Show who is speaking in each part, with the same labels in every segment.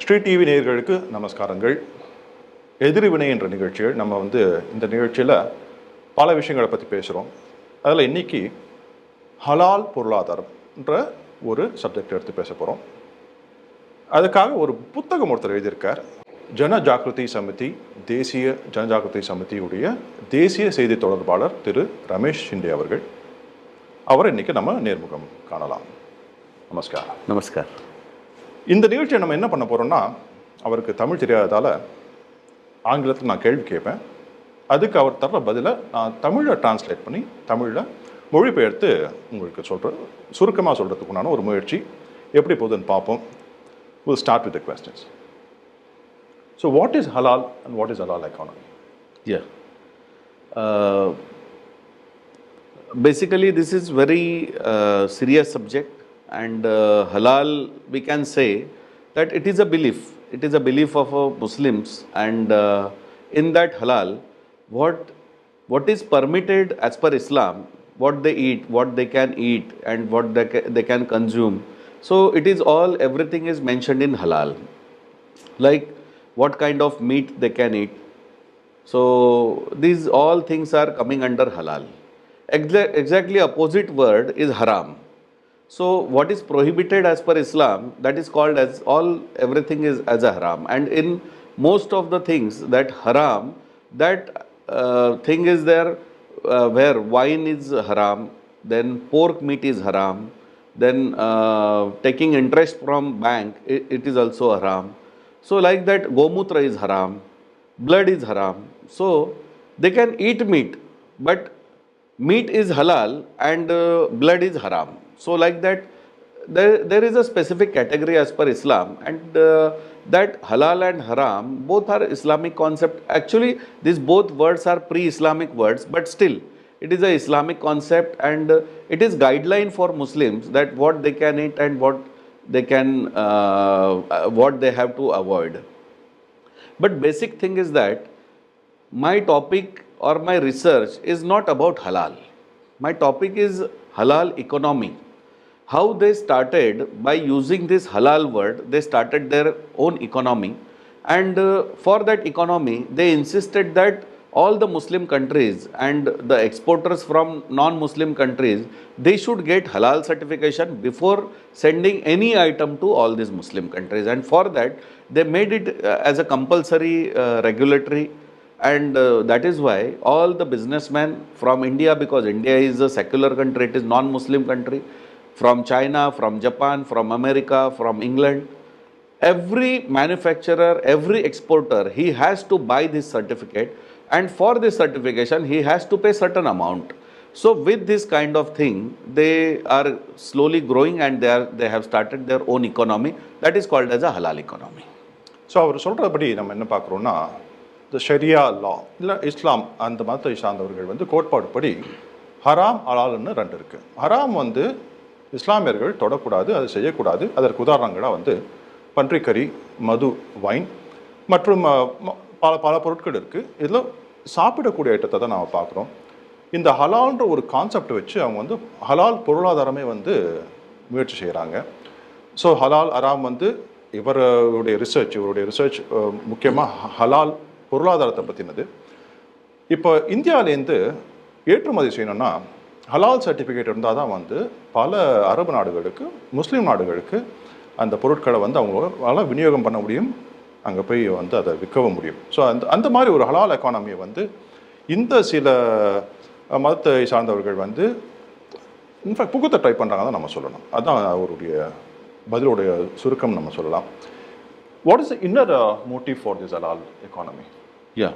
Speaker 1: Sri TV நேயர்களுக்கு நமஸ்காரங்கள். எதிர்வினை என்ற நிகழ்ச்சிகள் நம்ம இந்த நிகழ்ச்சியில் பல விஷயங்களை பற்றி பேசுகிறோம். அதில் இன்றைக்கி ஹலால் பொருளாதாரம்ன்ற ஒரு சப்ஜெக்ட் எடுத்து பேச போகிறோம். அதுக்காக ஒரு புத்தகம் ஒருத்தர் எழுதியிருக்கார். ஜனஜாகிருதி சமிதி, தேசிய ஜனஜாகிருதி சமிதியுடைய தேசிய செய்தி தொடர்பாளர் திரு ரமேஷ் ஷிண்டே அவர்கள். அவரை இன்றைக்கி நம்ம நேர்முகம் காணலாம். நமஸ்கார்.
Speaker 2: நமஸ்கார்.
Speaker 1: இந்த நிகழ்ச்சியை நம்ம என்ன பண்ண போகிறோம்னா, அவருக்கு தமிழ் தெரியாததால் ஆங்கிலத்தில் நான் கேள்வி கேட்பேன். அதுக்கு அவர் தர்ற பதிலை நான் தமிழில் டிரான்ஸ்லேட் பண்ணி தமிழில் மொழிபெயர்த்து உங்களுக்கு சுருக்கமாக சொல்கிறதுக்குண்டான ஒரு முயற்சி. எப்படி போகுதுன்னு பார்ப்போம். We'll start with the questions. So what is halal and what is halal economy?
Speaker 2: Yeah. Basically this is very serious subject, and halal, we can say that it is a belief. It is a belief of Muslims, and in that halal, what is permitted as per Islam, what they eat, what they can eat, and what they can consume. So it is everything is mentioned in halal, like what kind of meat they can eat. So these all things are coming under halal. Exactly opposite word is haram. So what is prohibited as per Islam, that is called as everything is as a haram. And in most of the things that haram, that thing is there where wine is haram, then pork meat is haram, then taking interest from bank, it is also haram. So like that, gomutra is haram, blood is haram. So they can eat meat, but meat is halal and blood is haram. So like that, there is a specific category as per Islam, and that halal and haram both are Islamic concept. Actually these both words are pre-Islamic words, but still it is a Islamic concept, and it is guideline for Muslims that what they can eat and what they have to avoid. But basic thing is that my topic or my research is not about halal. My topic is halal economy. How they started by using this halal word, they started their own economy, and for that economy they insisted that all the Muslim countries and the exporters from non-Muslim countries, they should get halal certification before sending any item to all these Muslim countries. And for that they made it as a compulsory regulatory, and that is why all the businessmen from India, because India is a secular country, it is non-Muslim country, from China, from Japan, from America, from England, every manufacturer, every exporter, he has to buy this certificate, and for this certification he has to pay certain amount. So with this kind of thing, they are slowly growing, and they have started their own economy, that is called as a halal economy.
Speaker 1: So அவர் சொல்கிறபடி நம்ம என்ன பார்க்குறோன்னா, இந்த ஷரியா லா இல்லை இஸ்லாம் அந்த மதத்தை சார்ந்தவர்கள் கோட்பாடு படி ஹராம் ஹலால்னு ரெண்டு இருக்குது. ஹராம் இஸ்லாமியர்கள் தொடக்கூடாது, அது செய்யக்கூடாது. அதற்கு உதாரணங்களாக பன்றிக்கறி, மது, வைன் மற்றும் பல பல பொருட்கள் இருக்குது. இதில் சாப்பிடக்கூடிய ஐட்டத்தை தான் நாம் பார்க்குறோம். இந்த ஹலால்ன்ற ஒரு கான்செப்ட் வச்சு அவங்க ஹலால் பொருளாதாரமே முயற்சி செய்கிறாங்க. ஸோ ஹலால் ஹராம் இவருடைய ரிசர்ச் முக்கியமாக ஹலால் பொருளாதாரத்தை பற்றினது. இப்போ இந்தியாவிலேருந்து ஏற்றுமதி செய்யணும்னா ஹலால் சர்டிஃபிகேட் இருந்தால் தான் பல அரபு நாடுகளுக்கு, முஸ்லீம் நாடுகளுக்கு அந்த பொருட்களை அவங்களால விநியோகம் பண்ண முடியும், அங்கே போய் அதை விற்கவும் முடியும். ஸோ அந்த மாதிரி ஒரு ஹலால் எக்கானமியை இந்த சில மதத்தை சார்ந்தவர்கள் இன்ஃபேக்ட் புகுத்த ட்ரை பண்ணுறாங்க தான் நம்ம சொல்லணும். அதுதான் அவருடைய பதிலுடைய சுருக்கம் நம்ம சொல்லலாம். What is the inner motive for this ஹலால் economy?
Speaker 2: Yeah,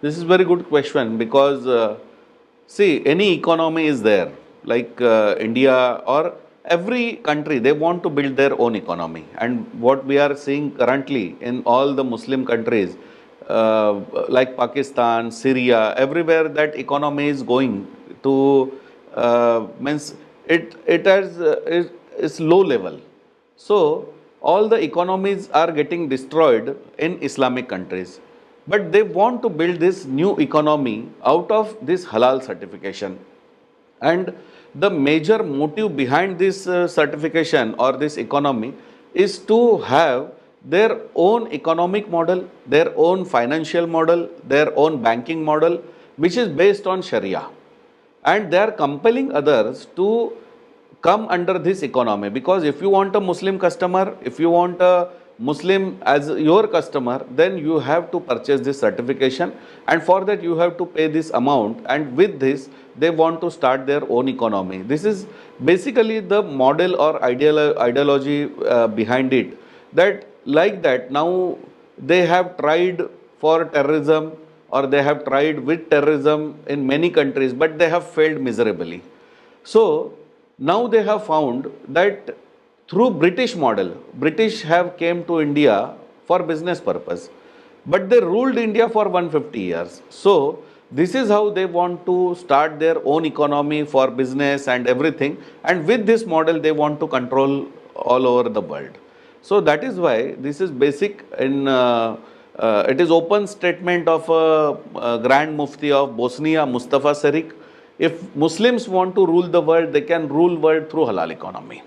Speaker 2: this is very good question, because see, any economy is there, like India or every country, they want to build their own economy. And what we are seeing currently in all the Muslim countries, like Pakistan, Syria, everywhere that economy is going to, means it is low level. So all the economies are getting destroyed in Islamic countries. But they want to build this new economy out of this halal certification. And the major motive behind this certification or this economy is to have their own economic model, their own financial model, their own banking model, which is based on Sharia. And they are compelling others to come under this economy, because if you want a Muslim customer, if you want a Muslim as your customer, then you have to purchase this certification, and for that you have to pay this amount, and with this they want to start their own economy. This is basically the model or ideology behind it, that like that now they have tried for terrorism, or they have tried with terrorism in many countries, but they have failed miserably. So now they have found that through British model, British have came to India for business purpose, but they ruled India for 150 years. So this is how they want to start their own economy for business and everything, and with this model they want to control all over the world. So that is why this is basic in it is open statement of Grand Mufti of Bosnia, Mustafa Sarik. If Muslims want to rule the world, they can rule world through halal economy.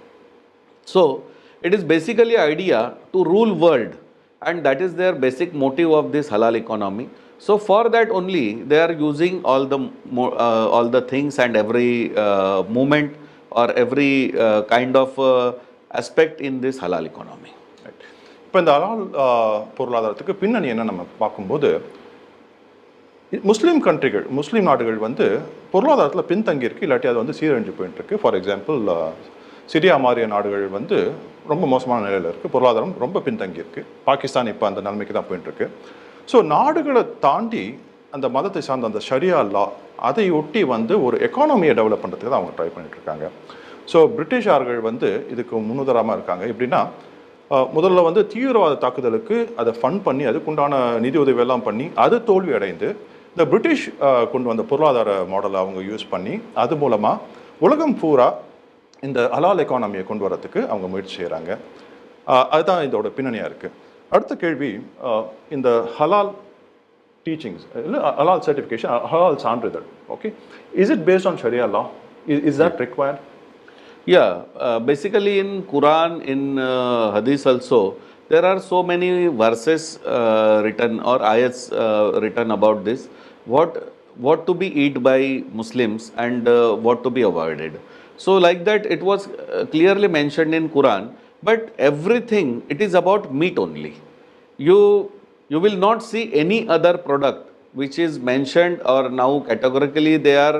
Speaker 2: So it is basically idea to rule world, and that is their basic motive of this halal economy. So for that only they are using all the things and every movement or every kind of aspect in this halal economy.
Speaker 1: இப்போ இந்த ஹலால் பொருளாதாரத்துக்கு பின்னணி என்ன நம்ம பார்க்கும்போது, முஸ்லீம் கண்ட்ரிகள், முஸ்லீம் நாடுகள் வந்து பொருளாதாரத்தில் பின்தங்கியிருக்கு, இல்லாட்டி அது வந்து சீரழிஞ்சு போயிட்டு இருக்கு. ஃபார் எக்ஸாம்பிள் சிரியா மாறிய நாடுகள் வந்து ரொம்ப மோசமான நிலையில் இருக்குது, பொருளாதாரம் ரொம்ப பின்தங்கியிருக்கு. பாகிஸ்தான் இப்போ அந்த நிலைமைக்கு தான் போயிட்டுருக்கு. ஸோ நாடுகளை தாண்டி அந்த மதத்தை சார்ந்த அந்த ஷரியா லா அதை ஒட்டி வந்து ஒரு எக்கானமியை டெவலப் பண்ணுறதுக்கு தான் அவங்க ட்ரை பண்ணிட்டு இருக்காங்க. ஸோ பிரிட்டிஷார்கள் வந்து இதுக்கு முன்னுதாரணமாக இருக்காங்க. எப்படின்னா, முதல்ல வந்து தீவிரவாத தாக்குதலுக்கு அதை ஃபண்ட் பண்ணி அதுக்குண்டான நிதி உதவியெல்லாம் பண்ணி அது தோல்வி அடைந்து இந்த பிரிட்டிஷ் கொண்டு வந்த பொருளாதார மாடலை அவங்க யூஸ் பண்ணி அது மூலமாக உலகம் பூரா இந்த ஹலால் எக்கானமியை கொண்டு வரதுக்கு அவங்க முயற்சி செய்கிறாங்க. அதுதான் இதோட பின்னணியாக இருக்குது. அடுத்த கேள்வி, இந்த ஹலால் டீச்சிங்ஸ் இல்லை ஹலால் சர்டிஃபிகேஷன், ஹலால் சான்றிதழ், okay, is it based on sharia law? Is that required?
Speaker 2: Yeah, basically in Quran, in Hadith also, there are so many verses written or ayats written about this, what to be eat by Muslims and what to be avoided. So like that it was clearly mentioned in Quran, but everything it is about meat only. You will not see any other product which is mentioned, or now categorically they are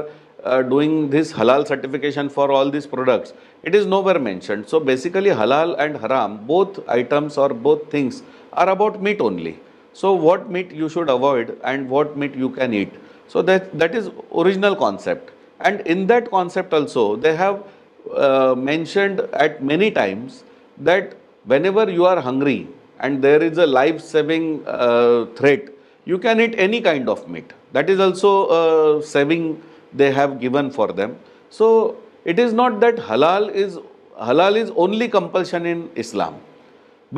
Speaker 2: doing this halal certification for all these products. It is nowhere mentioned. So basically halal and haram, both items or both things are about meat only. So what meat you should avoid and what meat you can eat. So that is original concept. And in that concept also they have mentioned at many times that whenever you are hungry and there is a life-saving threat, you can eat any kind of meat. That is also saving they have given for them. So it is not that halal is only compulsion in Islam,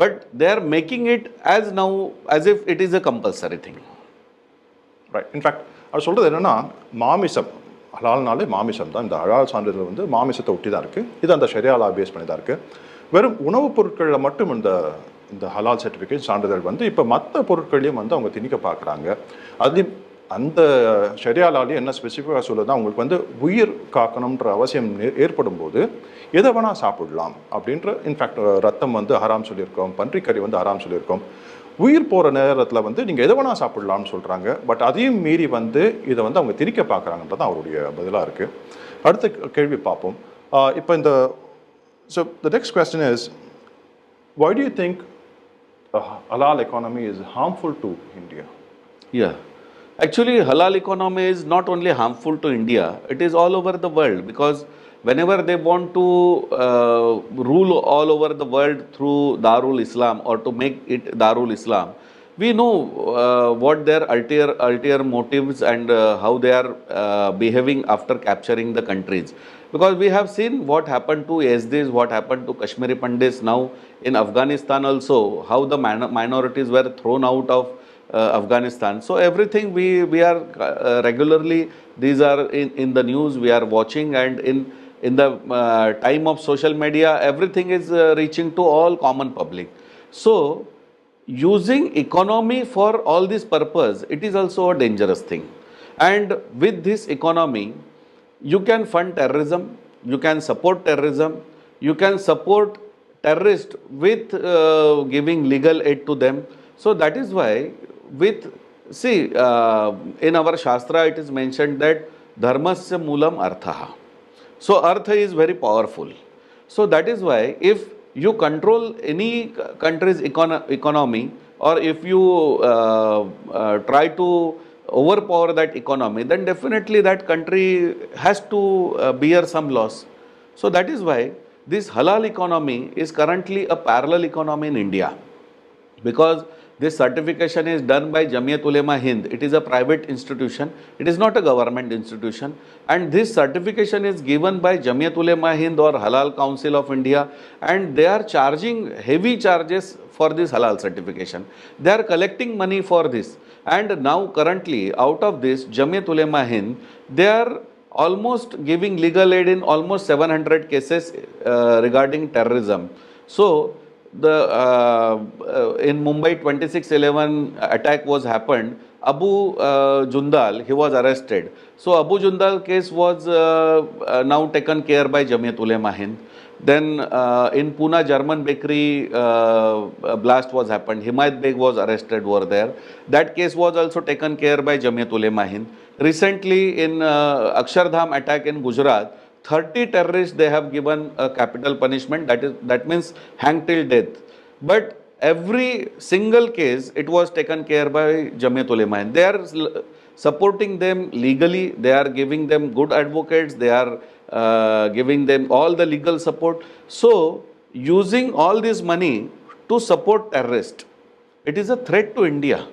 Speaker 2: but they are making it as if it is a compulsory thing.
Speaker 1: Right. In fact அது சொல்கிறது என்னென்னா, மாமிசம், ஹலால்னாலே மாமிசம் தான். இந்த ஹலால் சான்றிதழ் வந்து மாமிசத்தை ஒட்டி தான் இருக்குது. இது அந்த ஷரியாலா பேஸ் பண்ணி தான் இருக்குது. வெறும் உணவுப் பொருட்களில் மட்டும் இந்த ஹலால் சர்டிஃபிகேட் சான்றிதழ் வந்து இப்போ மற்ற பொருட்களையும் வந்து அவங்க திணிக்க பார்க்குறாங்க. அதுலேயும் அந்த ஷரியாலாலேயே என்ன ஸ்பெசிஃபிக்காக சொல்லுதுன்னா, உங்களுக்கு வந்து உயிர் காக்கணுன்ற அவசியம் ஏற்படும் போது எதை வேணால் சாப்பிடலாம் அப்படின்ற. இன்ஃபேக்ட் ரத்தம் வந்து ஹராம் சொல்லியிருக்கோம், பன்றிக்கறி வந்து ஹராம் சொல்லியிருக்கோம். உயிர் போகிற நேரத்தில் வந்து நீங்கள் எதை வேணால் சாப்பிடலாம்னு சொல்கிறாங்க. பட் அதையும் மீறி வந்து இதை வந்து அவங்க திணிக்க பார்க்குறாங்கன்றது தான் அவருடைய பதிலாக இருக்குது. அடுத்த கேள்வி பார்ப்போம். இப்போ இந்த so the next question is, why do you think halal economy is harmful to India?
Speaker 2: Yeah. Actually, halal economy is not only harmful to India, it is all over the world, because whenever they want to rule all over the world through Darul Islam or to make it Darul Islam, we know what their ulterior motives and how they are behaving after capturing the countries. Because we have seen what happened to Yazdis, what happened to Kashmiri Pandits, now in Afghanistan also, how the minorities were thrown out of Afghanistan. So everything we are regularly, these are in the news, we are watching, and in the time of social media, everything is reaching to all common public. So using economy for all this purpose, it is also a dangerous thing. And with this economy, you can fund terrorism, you can support terrorism, you can support terrorists with giving legal aid to them. So that is why with, see, in our Shastra it is mentioned that dharmasya moolam arthaha. So artha is very powerful. So that is why if you control any country's economy, or if you try to overpower that economy, then definitely that country has to bear some loss. So that is why this halal economy is currently a parallel economy in India, because this certification is done by Jamiyat Ulema Hind. It is a private institution, it is not a government institution, and this certification is given by Jamiyat Ulema Hind or Halal Council of India, and they are charging heavy charges for this halal certification. They are collecting money for this, and now currently out of this Jamiyat Ulema Hind, they are almost giving legal aid in almost 700 cases regarding terrorism. So the in Mumbai 26/11 attack was happened. Abu Jundal, he was arrested. So Abu Jundal case was now taken care by Jamiyat Ulema Hind. Then in Pune, German bakery blast was happened. Himayat Beg was arrested over there. That case was also taken care by Jamiyat Ulema Hind. Recently in Akshardham attack in Gujarat, 30 terrorists they have given a capital punishment, that means hang till death. But every single case it was taken care by Jamiyat Ulema Hind. They are supporting them legally, they are giving them good advocates, they are giving them all the legal support. So using all this money to support terrorists, it is a threat to India.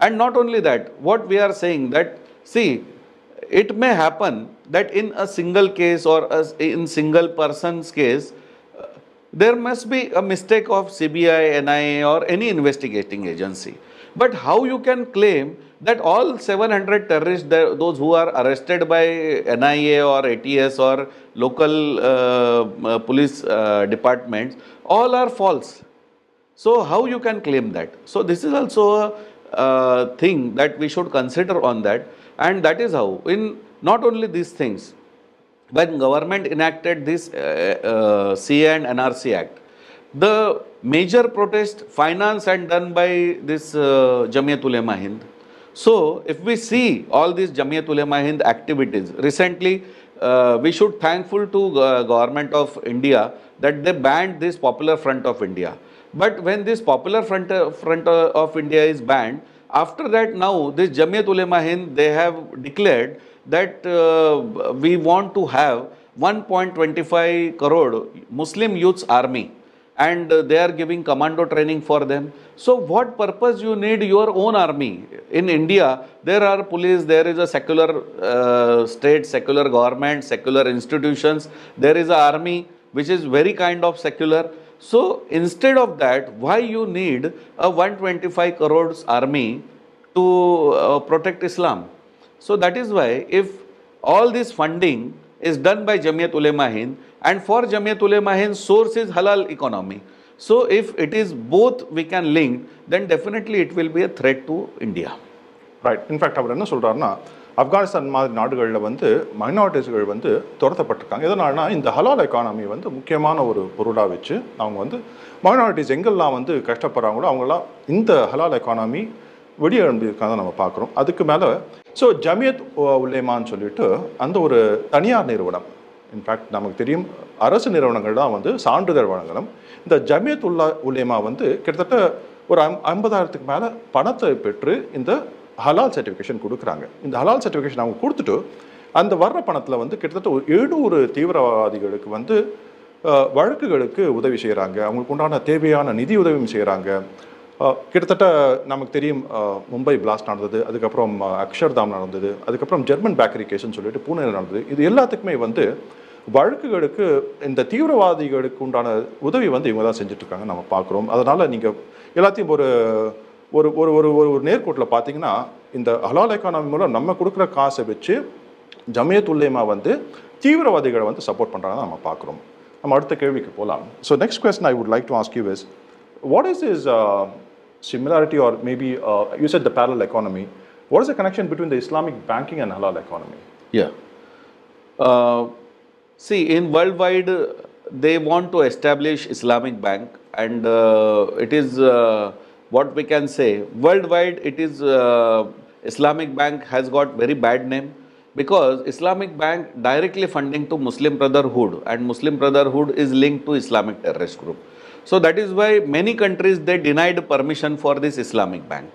Speaker 2: And not only that, what we are saying that, see, it may happen that in a single case or in single person's case, there must be a mistake of CBI, NIA or any investigating agency. But how you can claim that all 700 terrorists, those who are arrested by NIA or ATS or local police departments, all are false? So how you can claim that? So this is also a thing that we should consider on that. And that is how, in not only these things, when government enacted this CA and NRC Act, the major protest financed and done by this Jamiyat Ulema Hind. So if we see all these Jamiyat Ulema Hind activities, recently we should thankful to government of India that they banned this Popular Front of India. But when this Popular Front of India is banned, after that now this Jamiyat Ulema Hind, they have declared that we want to have 1.25 crore Muslim youths army, and they are giving commando training for them. So what purpose you need your own army? In India, there are police, there is a secular state, secular government, secular institutions, there is an army which is very kind of secular. So instead of that, why you need a 125 crores army to protect Islam? So that is why if all this funding is done by Jamiyat Ulema Hind, and for Jamiyat Ulema Hind source is halal economy. So if it is both we can link, then definitely it will be a threat to India.
Speaker 1: Right. In fact அவர் என்ன சொல்கிறாருன்னா, ஆப்கானிஸ்தான் மாதிரி நாடுகளில் வந்து மைனாரிட்டிஸ்கள் வந்து துரத்தப்பட்டிருக்காங்க. எதனால்னா இந்த ஹலால் economy வந்து முக்கியமான ஒரு பொருளாக வச்சு அவங்க வந்து மைனாரிட்டிஸ் எங்கெல்லாம் வந்து கஷ்டப்படுறாங்களோ அவங்களாம் இந்த ஹலால் எக்கானமி வெளியெழும்பியிருக்காங்க நம்ம பார்க்குறோம். அதுக்கு மேலே ஸோ ஜமியத் உலேமான்னு சொல்லிட்டு அந்த ஒரு தனியார் நிறுவனம், இன்ஃபேக்ட் நமக்கு தெரியும் அரசு நிறுவனங்கள் தான் வந்து சான்றிதழ் வழங்கணும். இந்த ஜமியத் உலேமா வந்து கிட்டத்தட்ட ஒரு 50,000க்கு மேலே பணத்தை பெற்று இந்த ஹலால் சர்டிஃபிகேஷன் கொடுக்குறாங்க. இந்த ஹலால் சர்டிஃபிகேஷன் அவங்க கொடுத்துட்டு அந்த வர்ற பணத்தில் வந்து கிட்டத்தட்ட ஒரு 700 தீவிரவாதிகளுக்கு வந்து வழக்குகளுக்கு உதவி செய்கிறாங்க. அவங்களுக்கு உண்டான தேவையான நிதி உதவியும் செய்கிறாங்க. கிட்டத்தட்ட நமக்கு தெரியும் மும்பை பிளாஸ்ட் நடந்தது, அதுக்கப்புறம் அக்ஷர்தாம் நடந்தது, அதுக்கப்புறம் ஜெர்மன் பேக்கரி கேஸ்ன்னு சொல்லிட்டு பூனேல நடந்தது. இது எல்லாத்துக்குமே வந்து வழக்குகளுக்கு இந்த தீவிரவாதிகளுக்கு உண்டான உதவி வந்து இவங்க தான் செஞ்சுட்ருக்காங்க நம்ம பார்க்குறோம். அதனால் நீங்கள் எல்லாத்தையும் ஒரு ஒரு ஒரு ஒரு ஒரு நேர்கோட்டில் பார்த்தீங்கன்னா இந்த ஹலால் எக்கானமி மூலம் நம்ம கொடுக்குற காசை வச்சு ஜமியத் உலேமா வந்து தீவிரவாதிகளை வந்து சப்போர்ட் பண்ணுறாங்கன்னு நம்ம பார்க்குறோம். நம்ம அடுத்த கேள்விக்கு போகலாம். So next question I would like to ask you is, what is is similarity or maybe you said the parallel economy. What is the connection between the Islamic banking and halal economy?
Speaker 2: Yeah. See, in worldwide, they want to establish Islamic Bank, and it is what we can say. Worldwide, it is Islamic Bank has got very bad name because Islamic Bank directly funding to Muslim Brotherhood, and Muslim Brotherhood is linked to Islamic terrorist group. So that is why many countries they denied permission for this Islamic Bank.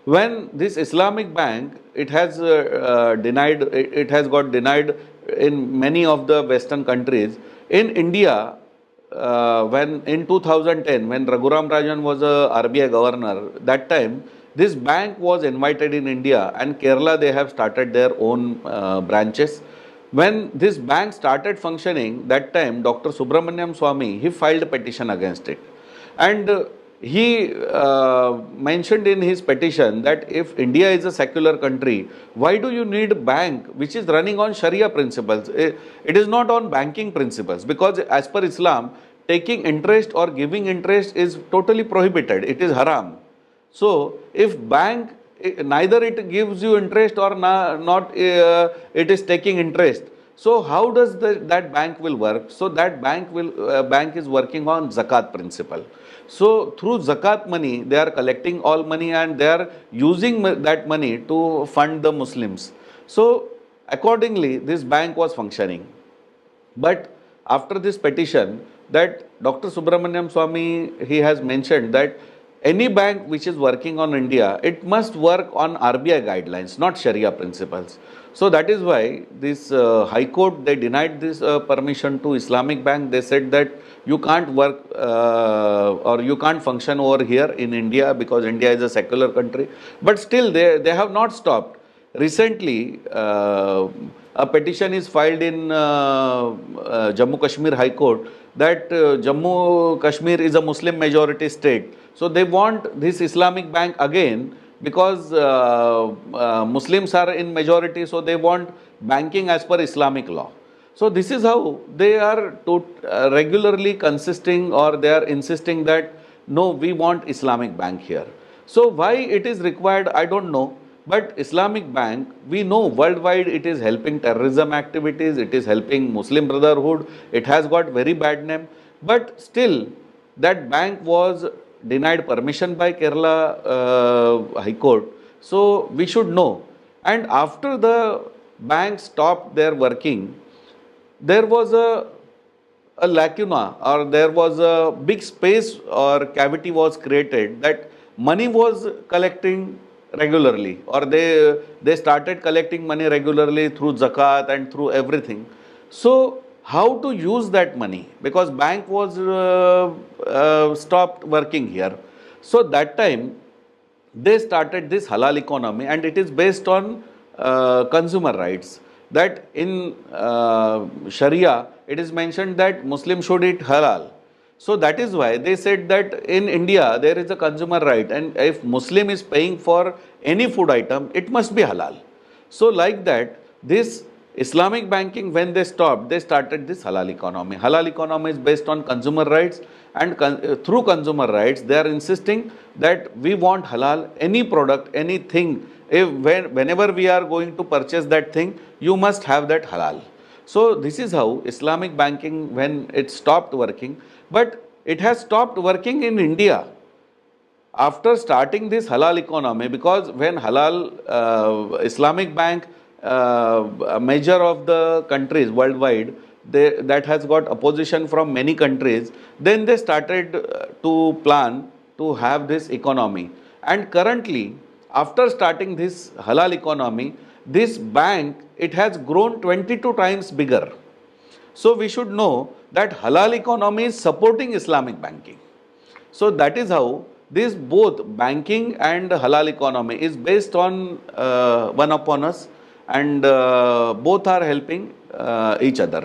Speaker 2: When this Islamic Bank, it has it has got denied in many of the Western countries. In India, when in 2010, when Raghuram Rajan was a RBI governor, that time this bank was invited in India, and Kerala they have started their own branches. When this bank started functioning, that time Dr. Subramaniam Swamy he filed a petition against it, and he mentioned in his petition that if India is a secular country, why do you need a bank which is running on Sharia principles? It is not on banking principles, because as per Islam, taking interest or giving interest is totally prohibited. It is haram. So if bank neither it gives you interest or not it is taking interest, so how does that bank will work? So that bank is working on zakat principle. So through zakat money they are collecting all money, and they are using that money to fund the Muslims. So accordingly this bank was functioning. But after this petition, that Dr. Subramaniam Swamy he has mentioned that any bank which is working on India, it must work on RBI guidelines, not Sharia principles. So that is why this High Court, they denied this permission to Islamic Bank. They said that you can't work or you can't function over here in India because India is a secular country. But still they have not stopped. Recently, a petition is filed in Jammu Kashmir High Court that Jammu Kashmir is a Muslim majority state. So they want this Islamic Bank again because Muslims are in majority, so they want banking as per Islamic law. So this is how they are regularly consisting, or they are insisting that no, we want Islamic Bank here. So why it is required, I don't know. But Islamic Bank, we know worldwide it is helping terrorism activities, it is helping Muslim Brotherhood, it has got very bad name. But still, that bank was denied permission by Kerala High Court. So we should know. And after the bank stopped their working, there was a lacuna, or there was a big space or cavity was created, that money was collecting regularly, or they started collecting money regularly through zakat and through everything. So how to use that money, because bank was stopped working here. So that time they started this halal economy, and it is based on consumer rights. That in Sharia it is mentioned that Muslim should eat halal. So that is why they said that in India there is a consumer right, and if Muslim is paying for any food item, it must be halal. So like that, this Islamic banking, when they stopped, they started this halal economy. Halal economy is based on consumer rights, and through consumer rights, they are insisting that we want halal, any product, anything. Whenever we are going to purchase that thing, you must have that halal. So this is how Islamic banking, when it stopped working, but it has stopped working in India after starting this halal economy, because when halal Islamic Bank, a major of the countries worldwide, that has got opposition from many countries, then they started to plan to have this economy. And currently, after starting this halal economy, this bank, it has grown 22 times bigger. So we should know that halal economy is supporting Islamic banking. So that is how this both banking and halal economy is based on one upon us, and both are helping each other.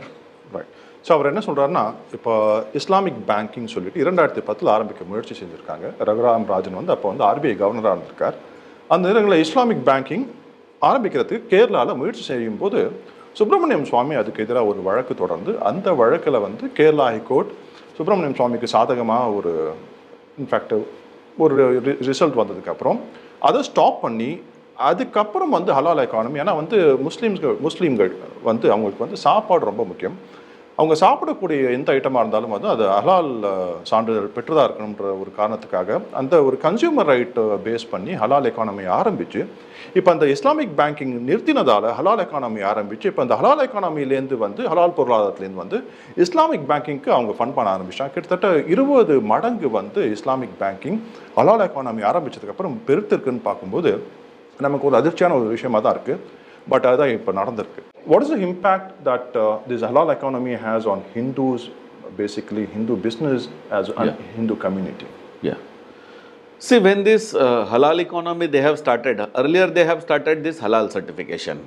Speaker 1: Right. So அவர் என்ன சொல்கிறாருன்னா, இப்போ Islamic banking சொல்லிட்டு 2010 ஆரம்பிக்க முயற்சி செஞ்சுருக்காங்க. ரகுராம் ராஜன் வந்து அப்போ வந்து ஆர்பிஐ கவர்னராக இருந்திருக்கார். அந்த நேரங்களில் இஸ்லாமிக் பேங்கிங் ஆரம்பிக்கிறதுக்கு கேரளாவில் முயற்சி செய்யும் போது சுப்பிரமணியம் சுவாமி அதுக்கு எதிராக ஒரு வழக்கு தொடர்ந்து, அந்த வழக்கில் வந்து கேரளா ஹைகோர்ட் சுப்பிரமணியம் சுவாமிக்கு சாதகமாக ஒரு இன்ஃபேக்ட் ஒரு ரிசல்ட் வந்ததுக்கப்புறம் அதை ஸ்டாப் பண்ணி அதுக்கப்புறம் வந்து ஹலால் எக்கானமி. ஏன்னா வந்து முஸ்லீம்கள் வந்து அவங்களுக்கு வந்து சாப்பாடு ரொம்ப முக்கியம். அவங்க சாப்பிடக்கூடிய எந்த ஐட்டமாக இருந்தாலும் வந்து அது ஹலால் சான்றிதழ் பெற்றதாக இருக்கணுன்ற ஒரு காரணத்துக்காக அந்த ஒரு கன்சியூமர் ரைட்டை பேஸ் பண்ணி ஹலால் எக்கானமி ஆரம்பித்து இப்போ அந்த இஸ்லாமிக் பேங்கிங் நிறுத்தினதால் ஹலால் எக்கானமி ஆரம்பித்து இப்போ அந்த ஹலால் எக்கானமிலேருந்து வந்து ஹலால் பொருளாதாரத்துலேருந்து வந்து இஸ்லாமிக் பேங்கிங்க்கு அவங்க ஃபண்ட் பண்ண ஆரம்பிச்சிட்டாங்க. கிட்டத்தட்ட 20 மடங்கு வந்து இஸ்லாமிக் பேங்கிங் ஹலால் எக்கானமி ஆரம்பித்ததுக்கப்புறம் பெருத்திருக்குன்னு பார்க்கும்போது நமக்கு ஒரு அதிர்ச்சியான ஒரு விஷயமா தான் இருக்குது. பட் அதுதான் இப்போ நடந்திருக்கு. What is the impact that this halal economy has on Hindus, basically Hindu business as a Hindu community?
Speaker 2: Yeah. See, when this halal economy they have started, earlier they have started this halal certification.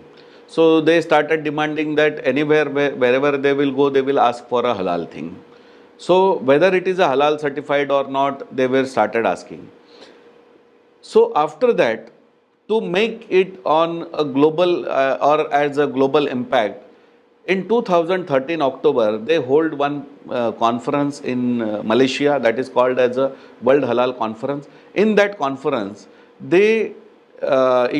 Speaker 2: So they started demanding that anywhere, wherever they will go, they will ask for a halal thing. So whether it is a halal certified or not, they were started asking. So after that, to make it on a global or as a global impact, in 2013 October, they hold one conference in Malaysia that is called as a World Halal Conference. In that conference, they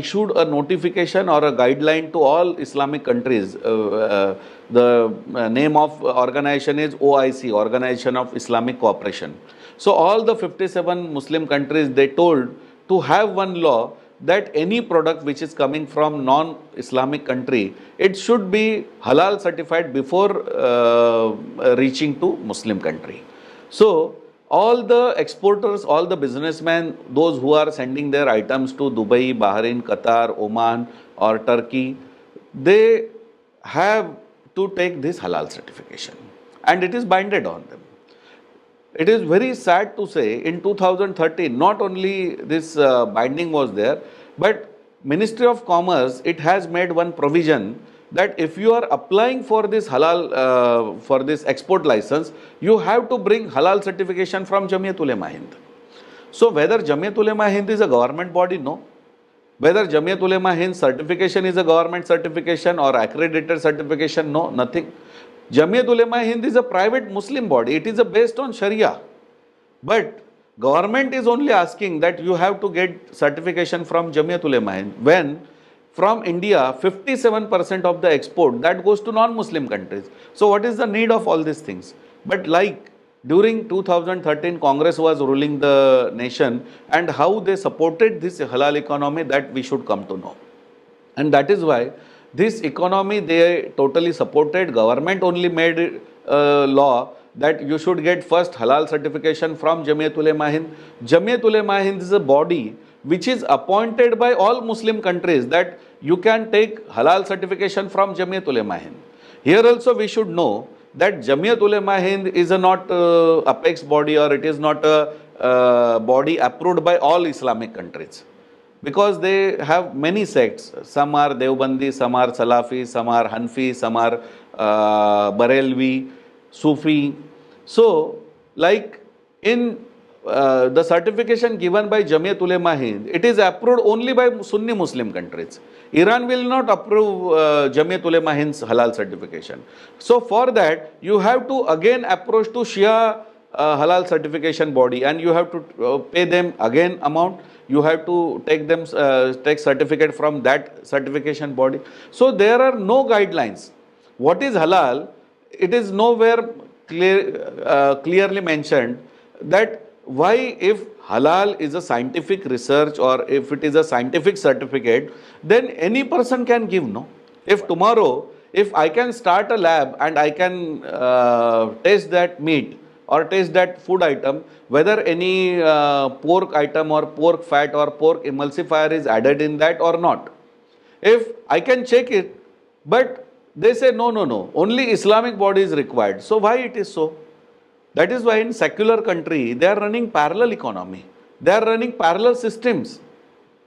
Speaker 2: issued a notification or a guideline to all Islamic countries. The name of organization is OIC, Organization of Islamic Cooperation. So all the 57 Muslim countries, they told to have one law that any product which is coming from non-Islamic country, it should be halal certified before reaching to Muslim country. So all the exporters, all the businessmen, those who are sending their items to Dubai, Bahrain, Qatar, Oman or Turkey, they have to take this halal certification and it is binded on them. It is very sad to say in 2013 not only this binding was there, but Ministry of Commerce, it has made one provision that if you are applying for this halal for this export license, you have to bring halal certification from Jamiyat Ulema Hind. So whether Jamiyat Ulema Hind is a government body, no. Whether Jamiyat Ulema Hind certification is a government certification or accredited certification, no, nothing. Jamiyat Ulema Hind is a private Muslim body. It is based on Sharia. But government is only asking that you have to get certification from Jamiyat Ulema Hind. When from India, 57% of the export that goes to non-Muslim countries. So what is the need of all these things? But like during 2013, Congress was ruling the nation and how they supported this halal economy, that we should come to know. And that is why this economy they totally supported. Government only made law that you should get first halal certification from Jamiyat Ulema Hind. Jamiyat Ulema Hind is a body which is appointed by all Muslim countries that you can take halal certification from Jamiyat Ulema Hind. Here also we should know that Jamiyat Ulema Hind is a not apex body or it is not a body approved by all Islamic countries. Because they have many sects. Some are Deobandi, some are Salafi, some are Hanfi, some are Barelvi, Sufi. So, like in the certification given by Jamiyat Ulema Hind, it is approved only by Sunni Muslim countries. Iran will not approve Jamiyat Ulema Hind's halal certification. So, for that, you have to again approach to Shia halal certification body and you have to pay them again amount. You have to take certificate from that certification body. So there are no guidelines. What is halal? It is nowhere clearly mentioned that why if halal is a scientific research or if it is a scientific certificate, then any person can give, no? If tomorrow, if I can start a lab and I can taste that meat or taste that food item, whether any pork item or pork fat or pork emulsifier is added in that or not. If I can check it, but they say no, only Islamic body is required. So why it is so? That is why in secular country, they are running parallel economy. They are running parallel systems.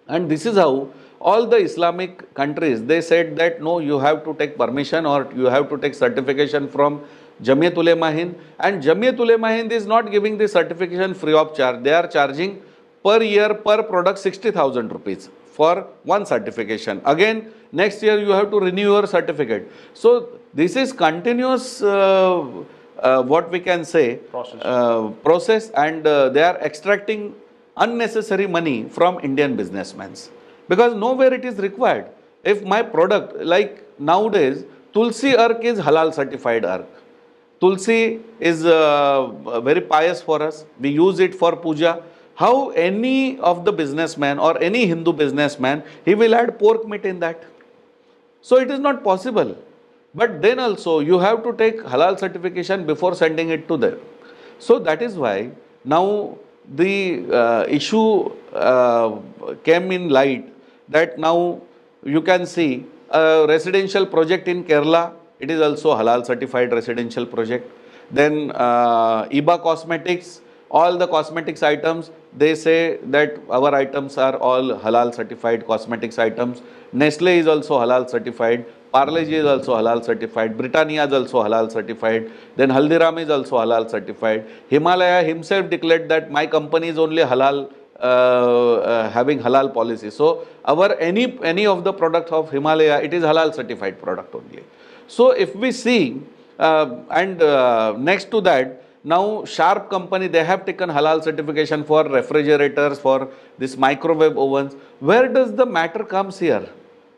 Speaker 2: And this is how all the Islamic countries, they said that no, you have to take permission or you have to take certification from Jamiyat Ulema Hind, and Jamiyat Ulema Hind is not giving the certification free of charge. They are charging per year, per product 60,000 rupees for one certification. Again, next year you have to renew your certificate. So this is continuous what we can say process and they are extracting unnecessary money from Indian businessmen, because nowhere it is required. If my product, like nowadays, Tulsi Ark is halal certified ark. Tulsi is very pious for us. We use it for puja. How any of the businessman or any Hindu businessman, he will add pork meat in that? So it is not possible. But then also you have to take halal certification before sending it to them. So that is why now the issue came in light, that now you can see a residential project in Kerala, it is also halal certified residential project. Then IBA Cosmetics, all the cosmetics items, they say that our items are all halal certified cosmetics items. Nestle is also halal certified. Parle-G is also halal certified. Britannia is also halal certified. Then Haldiram is also halal certified. Himalaya himself declared that my company is only halal, having halal policy. So our any of the products of Himalaya, it is halal certified product only. So if we see, next to that, now Sharp company, they have taken halal certification for refrigerators, for this microwave ovens. Where does the matter comes here?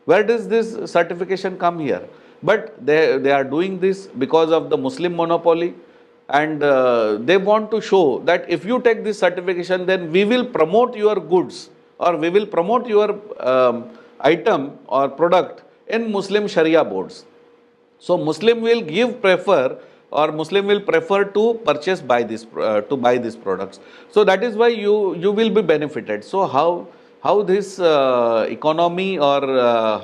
Speaker 2: Where does this certification come here? But they are doing this because of the Muslim monopoly, and they want to show that if you take this certification, then we will promote your goods, or we will promote your item or product in Muslim Sharia boards. So Muslim will Muslim will prefer to purchase by this to buy these products. So that is why you will be benefited. So how this economy, or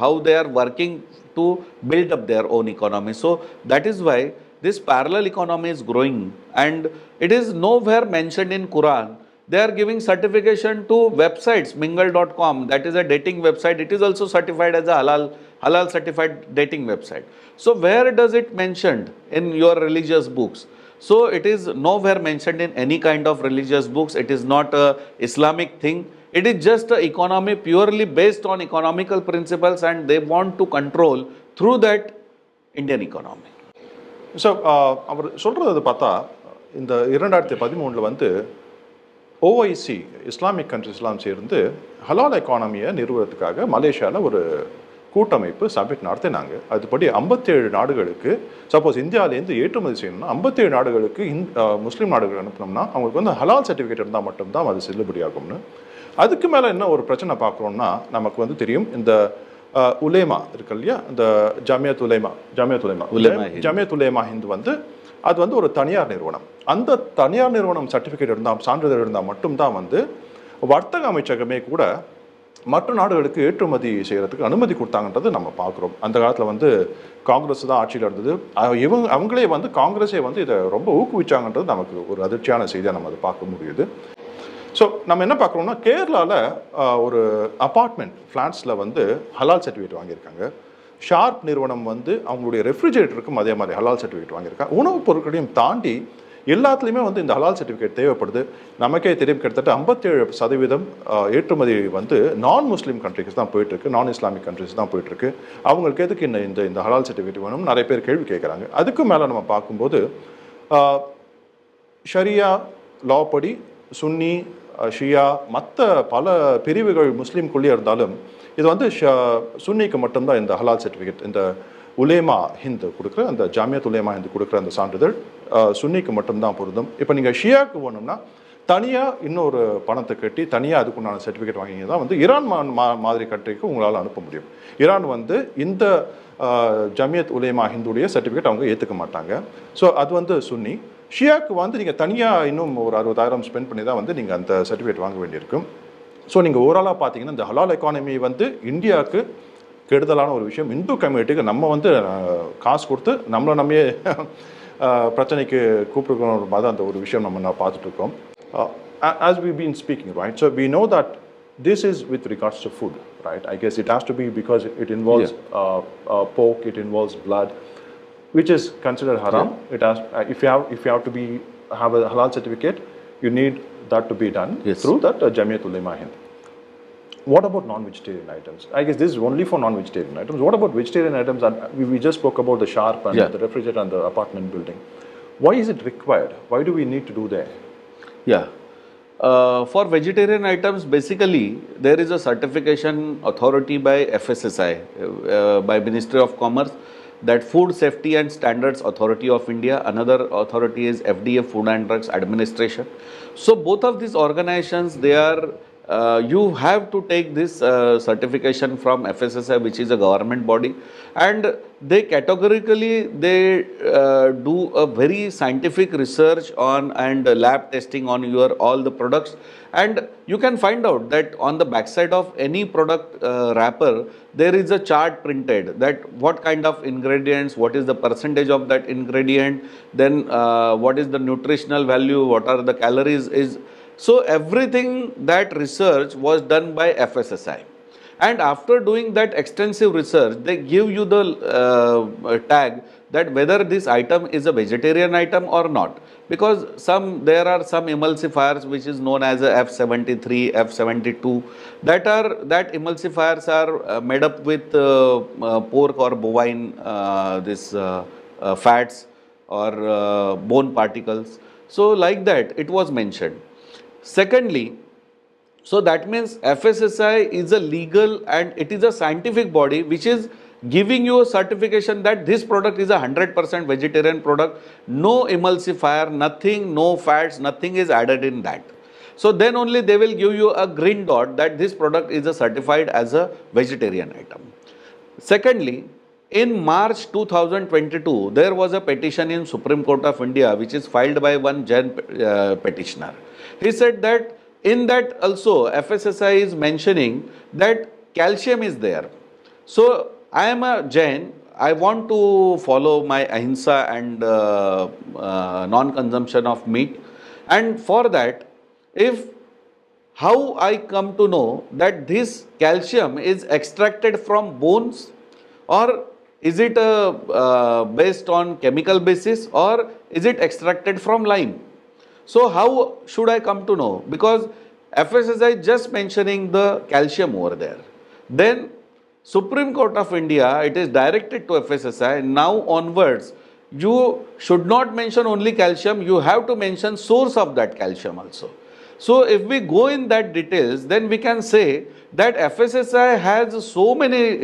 Speaker 2: how they are working to build up their own economy. So that is why this parallel economy is growing, and it is nowhere mentioned in Quran. They are giving certification to websites, mingle.com, that is a dating website. It is also certified as a halal certified dating website. So where does it mentioned in your religious books? So it is nowhere mentioned in any kind of religious books. It is not a Islamic thing. It is just an economy purely based on economical principles, and they want to control through that Indian economy.
Speaker 1: So அவர் சொல்கிறது பார்த்தா இந்த 2013 வந்து OIC Islamic கண்ட்ரிஸ்லாம் சேர்ந்து ஹலால் எக்கானமியை நிறுவனத்துக்காக மலேசியாவில் ஒரு கூட்டமைப்பு சப்மிட் நடத்தினாங்க. அதுபடி 57 நாடுகளுக்கு, சப்போஸ் இந்தியாவிலேருந்து ஏற்றுமதி செய்யணும்னா 57 நாடுகளுக்கு முஸ்லீம் நாடுகள் அனுப்பினோம்னா அவங்களுக்கு வந்து ஹலால் சர்டிஃபிகேட் இருந்தால் மட்டும்தான் அது செல்லுபடியாகும்னு. அதுக்கு மேலே என்ன ஒரு பிரச்சனை பார்க்குறோம்னா, நமக்கு வந்து தெரியும் இந்த உலேமா இருக்கு இல்லையா, இந்த ஜமியத் உலேமா ஹிந்து வந்து அது வந்து ஒரு தனியார் நிறுவனம். அந்த தனியார் நிறுவனம் சர்டிஃபிகேட் இருந்தால், சான்றிதழ் இருந்தால் மட்டும்தான் வந்து வர்த்தக அமைச்சகமே கூட மற்ற நாடுகளுக்கு ஏற்றுமதி செய்கிறதுக்கு அனுமதி கொடுத்தாங்கன்றது நம்ம பார்க்குறோம். அந்த காலத்தில் வந்து காங்கிரஸ் தான் ஆட்சியில் இருந்தது. அவங்களே வந்து காங்கிரஸே வந்து இதை ரொம்ப ஊக்குவிச்சாங்கன்றது நமக்கு ஒரு அதிர்ச்சியான செய்தியாக நம்ம அதை பார்க்க முடியுது. ஸோ நம்ம என்ன பார்க்குறோம்னா, கேரளாவில் ஒரு அப்பார்ட்மெண்ட் ஃப்ளாட்ஸில் வந்து ஹலால் சர்டிஃபிகேட் வாங்கியிருக்காங்க. ஷார்ப் நிறுவனம் வந்து அவங்களுடைய ரெஃப்ரிஜரேட்டருக்கும் அதே மாதிரி ஹலால் சர்டிஃபிகேட் வாங்கியிருக்காங்க. உணவுப் பொருட்களையும் தாண்டி எல்லாத்துலேயுமே வந்து இந்த ஹலால் சர்டிஃபிகேட் தேவைப்படுது. நமக்கே தெரியும், கிட்டத்தட்ட 57% ஏற்றுமதி வந்து நான் முஸ்லீம் கண்ட்ரிஸ் தான் போயிட்டுருக்கு, நான் இஸ்லாமிக் கண்ட்ரிஸ் தான் போயிட்டுருக்கு. அவங்களுக்கு எதுக்கு இந்த ஹலால் சர்டிஃபிகேட் வேணும்னு நிறைய பேர் கேள்வி கேட்குறாங்க. அதுக்கு மேலே நம்ம பார்க்கும்போது ஷரியா லா படி சுன்னி, ஷியா, மற்ற பல பிரிவுகள் முஸ்லீம்குள்ளே இருந்தாலும் இது வந்து சுன்னிக்கு மட்டும்தான் இந்த ஹலால் சர்டிஃபிகேட், இந்த உலேமா ஹிந்து கொடுக்குற, அந்த ஜாமியத் உலேமா ஹிந்து கொடுக்குற அந்த சான்றிதழ் சுன்னிக்கு மட்டும்தான் பொருந்தும். இப்போ நீங்கள் ஷியாவுக்கு போகணும்னா தனியாக இன்னொரு பணத்தை கட்டி தனியாக அதுக்குண்டான சர்டிஃபிகேட் வாங்கிங்க தான் வந்து ஈரான் மாதிரி கண்ட்ரிக்கு உங்களால் அனுப்ப முடியும். ஈரான் வந்து இந்த ஜமியத் உலேமா ஹிந்துடைய சர்டிஃபிகேட் அவங்க ஏற்றுக்க மாட்டாங்க. ஸோ அது வந்து சுன்னி. ஷியாவுக்கு வந்து நீங்கள் தனியாக இன்னும் ஒரு 60,000 ஸ்பெண்ட் பண்ணி தான் வந்து நீங்கள் அந்த சர்டிஃபிகேட் வாங்க வேண்டியிருக்கும். ஸோ நீங்கள் ஓவராலாக பார்த்தீங்கன்னா இந்த ஹலால் எக்கானமி வந்து இந்தியாவுக்கு கெடுதலான ஒரு விஷயம். இந்து கம்யூனிட்டிக்கு நம்ம வந்து காசு கொடுத்து நம்மளை நம்மே பிரச்சனைக்கு கூப்பிட்டுக்கிற மாதிரி அந்த ஒரு விஷயம் நம்ம பார்த்துட்ருக்கோம். As we've been speaking, right? So we know that this is with regards to food, right? I guess it has to be because it involves pork, it involves blood, which is considered haram. Yeah. It has if you have to have a halal certificate, you need that to be done through that Jamiyat Ulema Hind. What about non-vegetarian items? I guess this is only for non-vegetarian items. What about vegetarian items? And we just spoke about the sharp and the refrigerator and the apartment building. Why is it required? Why do we need to do that?
Speaker 2: Yeah. For vegetarian items, basically, there is a certification authority by FSSI, by Ministry of Commerce, that Food Safety and Standards Authority of India. Another authority is FDA, Food and Drugs Administration. So both of these organizations, they are you have to take this certification from FSSI, which is a government body, and they categorically do a very scientific research on and lab testing on your all the products, and you can find out that on the backside of any product wrapper there is a chart printed that what kind of ingredients, what is the percentage of that ingredient, then what is the nutritional value, what are the calories is. So everything that research was done by FSSI, and after doing that extensive research, they give you the tag that whether this item is a vegetarian item or not, because there are some emulsifiers which is known as a F73, F72, that emulsifiers are made up with pork or bovine fats or bone particles. So like that it was mentioned. Secondly, so that means FSSI is a legal and it is a scientific body which is giving you a certification that this product is a 100% vegetarian product, no emulsifier, nothing, no fats, nothing is added in that. So then only they will give you a green dot that this product is a certified as a vegetarian item. Secondly, in March 2022, there was a petition in Supreme Court of India which is filed by one Jain petitioner. He said that in that also FSSI is mentioning that calcium is there. So I am a Jain, I want to follow my ahimsa and non-consumption of meat, and for that, how I come to know that this calcium is extracted from bones, or is it based on chemical basis, or is it extracted from lime? So how should I come to know? Because FSSI just mentioning the calcium over there. Then Supreme Court of India, it is directed to FSSI, now onwards, you should not mention only calcium, you have to mention source of that calcium also. So if we go in that details, then we can say that FSSI has so many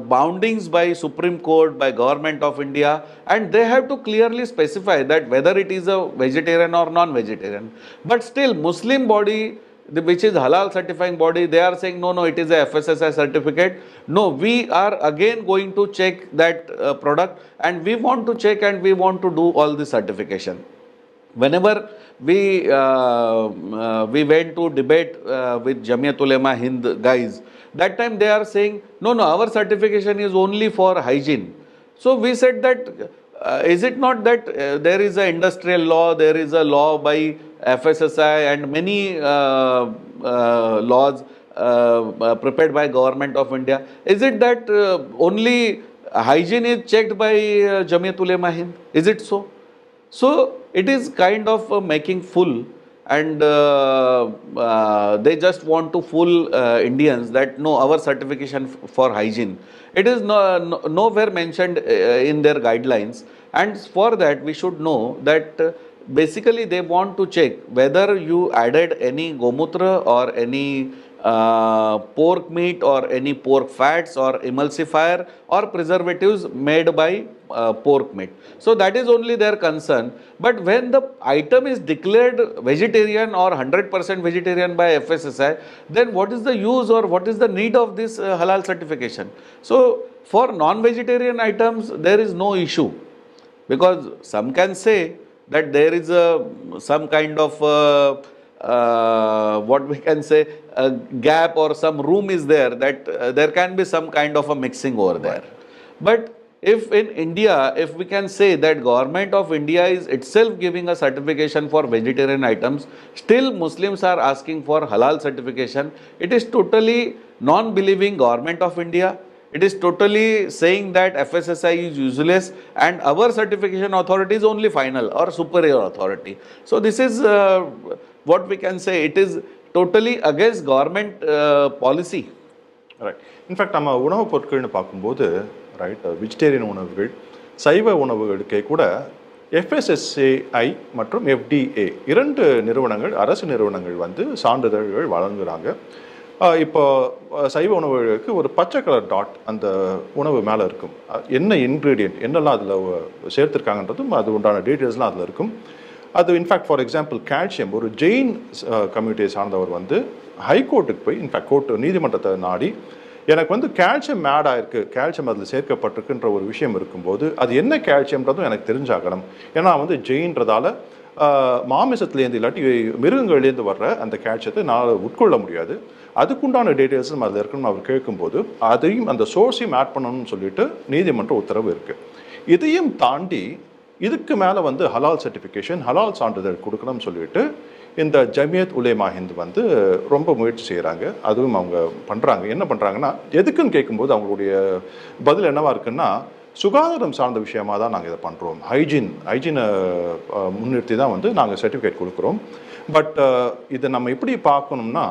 Speaker 2: boundings by Supreme Court, by Government of India, and they have to clearly specify that whether it is a vegetarian or non-vegetarian. But still, Muslim body, which is halal certifying body, they are saying no, it is a FSSI certificate. No, we are again going to check that product, and we want to check and we want to do all the certification. Whenever we went to debate with Jamiyat Ulema Hind guys, that time they are saying, no, our certification is only for hygiene. So we said that, is it not that there is an industrial law, there is a law by FSSI and many laws prepared by Government of India. Is it that only hygiene is checked by Jamiyat Ulema Hind? Is it so? So it is kind of making full, and they just want to fool Indians that no, our certification for hygiene. It is nowhere mentioned in their guidelines, and for that we should know that basically they want to check whether you added any gomutra or any pork meat or any pork fats or emulsifier or preservatives made by pork meat. So that is only their concern. But when the item is declared vegetarian or 100% vegetarian by FSSI, then what is the use or what is the need of this halal certification? So for non-vegetarian items, there is no issue, because some can say that there is some kind of what we can say, a gap or some room is there, that there can be some kind of a mixing over there. But if in India, if we can say that Government of India is itself giving a certification for vegetarian items, still Muslims are asking for halal certification, it is totally non-believing Government of India. It is totally saying that FSSI is useless and our certification authority is only final or superior authority. So this is what we can say, it is totally against government policy.
Speaker 1: Right. In fact நம்ம உணவுப் பொருட்கள்னு பார்க்கும்போது right, vegetarian உணவுகள், சைவ உணவுகளுக்கே கூட FSSAI மற்றும் FDA 2 நிறுவனங்கள், அரசு நிறுவனங்கள் வந்து சான்றிதழ்கள் வழங்குகிறாங்க. இப்போ சைவ உணவுகளுக்கு ஒரு பச்சை கலர் டாட் அந்த உணவு மேலே இருக்கும். என்ன இன்க்ரீடியன்ட் என்னெல்லாம் அதில் சேர்த்துருக்காங்கன்றதும் அது உண்டான டீட்டெயில்ஸ்லாம் அதில் இருக்கும். அது இன்ஃபேக்ட் ஃபார் எக்ஸாம்பிள் கால்சியம், ஒரு ஜெயின் கம்யூனிட்டியை சார்ந்தவர் வந்து ஹைகோர்ட்டுக்கு போய் இன்ஃபேக்ட் கோர்ட் நீதிமன்றத்தை நாடி எனக்கு வந்து கால்சியம் ஆட் ஆயிருக்கு, கால்சியம் அதில் சேர்க்கப்பட்டிருக்குன்ற ஒரு விஷயம் இருக்கும்போது அது என்ன கால்சியம்ன்றதும் எனக்கு தெரிஞ்சாகணும். ஏன்னா வந்து ஜெயின்றதால மாமிசத்துலேருந்து இல்லாட்டி மிருகங்கள்லேருந்து வர்ற அந்த கால்சியத்தை நான் உட்கொள்ள முடியாது, அதுக்குண்டான டீட்டெயில்ஸும் அதில் இருக்கணும்னு அவர் கேட்கும்போது அதையும் அந்த சோர்ஸையும் ஆட் பண்ணணும்னு சொல்லிட்டு நீதிமன்ற உத்தரவு இருக்குது. இதையும் தாண்டி இதுக்கு மேலே வந்து ஹலால் சர்டிஃபிகேஷன், ஹலால் சான்றிதழ் கொடுக்கணும்னு சொல்லிட்டு இந்த ஜமியத் உலேமா ஹிந்த் வந்து ரொம்ப முயற்சி செய்கிறாங்க. அதுவும் அவங்க பண்ணுறாங்க. என்ன பண்ணுறாங்கன்னா, எதுக்குன்னு கேட்கும்போது அவங்களுடைய பதில் என்னவா இருக்குன்னா, சுகாதாரம் சார்ந்த விஷயமாக தான் நாங்கள் இதை பண்ணுறோம், ஹைஜீனை முன்னிறுத்தி தான் வந்து நாங்கள் சர்டிஃபிகேட் கொடுக்குறோம். பட் இதை நம்ம எப்படி பார்க்கணும்னா,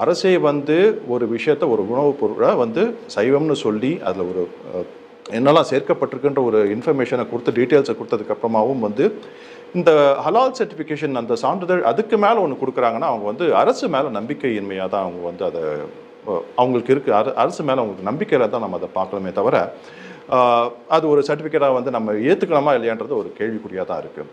Speaker 1: அரசே வந்து ஒரு விஷயத்த, ஒரு உணவுப் பொருளை வந்து சைவம்னு சொல்லி அதில் ஒரு என்னெல்லாம் சேர்க்கப்பட்டிருக்குன்ற ஒரு இன்ஃபர்மேஷனை கொடுத்து டீட்டெயில்ஸை கொடுத்ததுக்கப்புறமாவும் வந்து இந்த ஹலால் சர்டிஃபிகேஷன் அந்த சான்றிதழ் அதுக்கு மேலே ஒன்று கொடுக்குறாங்கன்னா அவங்க வந்து அரசு மேலே நம்பிக்கையின்மையாக தான் அவங்க வந்து அதை அவங்களுக்கு இருக்குது. அரசு மேலே அவங்களுக்கு நம்பிக்கையில் தான் நம்ம அதை பார்க்கலாமே தவிர அது ஒரு சர்டிஃபிகேட்டாக வந்து நம்ம ஏற்றுக்கலாமா இல்லையான்றது ஒரு கேள்விக்குறியாக தான் இருக்குது.